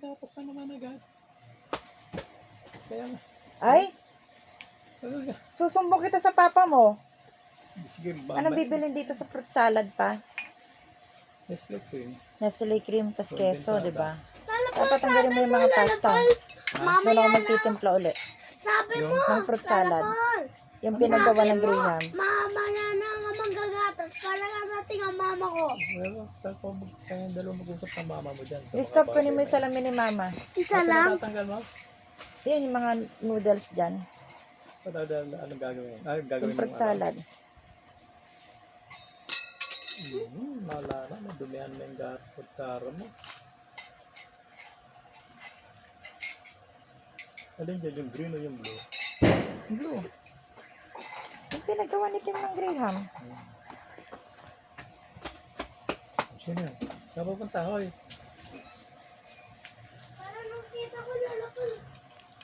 tapos na naman agad. Kaya nga. Ay, Talaga. susumbong kita sa papa mo. Sige, Anong bibilin dito sa fruit salad pa? Nestle cream. Nestle cream tas keso, Condensada. di ba? Dapat tanggalin mo yung mga pasta. Doon ako magtitimpla ulit. Sabi Yung- mo, Ng fruit salad. Lalapal. Yung pinagawa ng Graham. Mama na nga manggagatas. Para nga natin ang mama ko. Well, kayong dalawa mag-usap ng mama mo dyan. I-stop ko mo yung salamin ni mama. Isa lang. Tatanggal mo? Yun yung mga noodles dyan. Anong gagawin? Gagawin Yung fruit salad. Malala, madumihan mo yung kutsara mo. Alin dyan, yung green o yung blue? Blue. Yung pinagawa ni Tim ng Graham. Sino yun? Saan pupunta? Hoy. Para nung kita ko lalapal.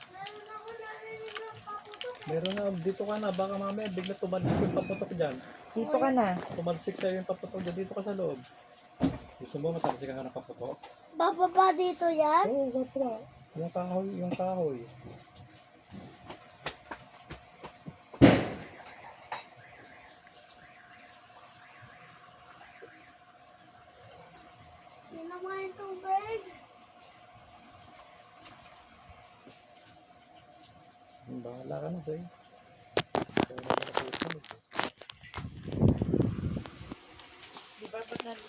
Meron ako narinig ng paputok. Meron na, dito ka na. Baka mamaya bigla tumalsik yung paputok dyan. Dito ka na. Tumalsik sa'yo yung paputok dyan. Dito ka sa loob. Gusto mo matalsik ka ng paputok? Bababa dito yan? Oo, gapa. Yung kahoy, yung kahoy. Yun ang mga yung tubig. Bahala ka na sa'yo. Ikaw na napupunod. Di ba,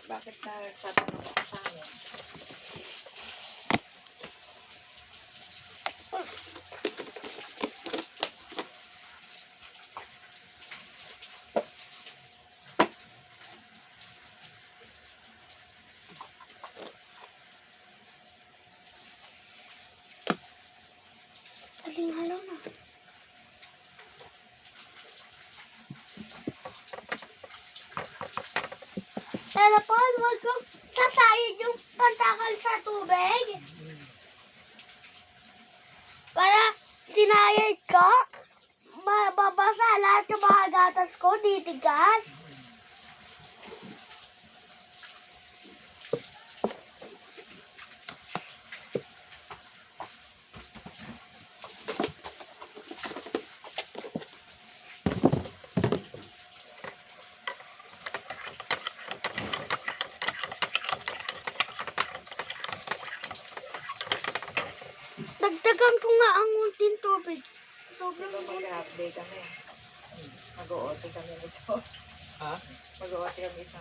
bakit nagtatanong ako sa amin? Aling halaw na. Lalapal, wag kang sasayid yung pantakal sa tubig. Para sinayid ko, mababasa lahat yung mga gatas ko, titigas. Dagdagan ko nga ang unting tubig. Sobrang Mag-update kami. Mag-o-OT kami sa Ha? Mag-o-OT kami sa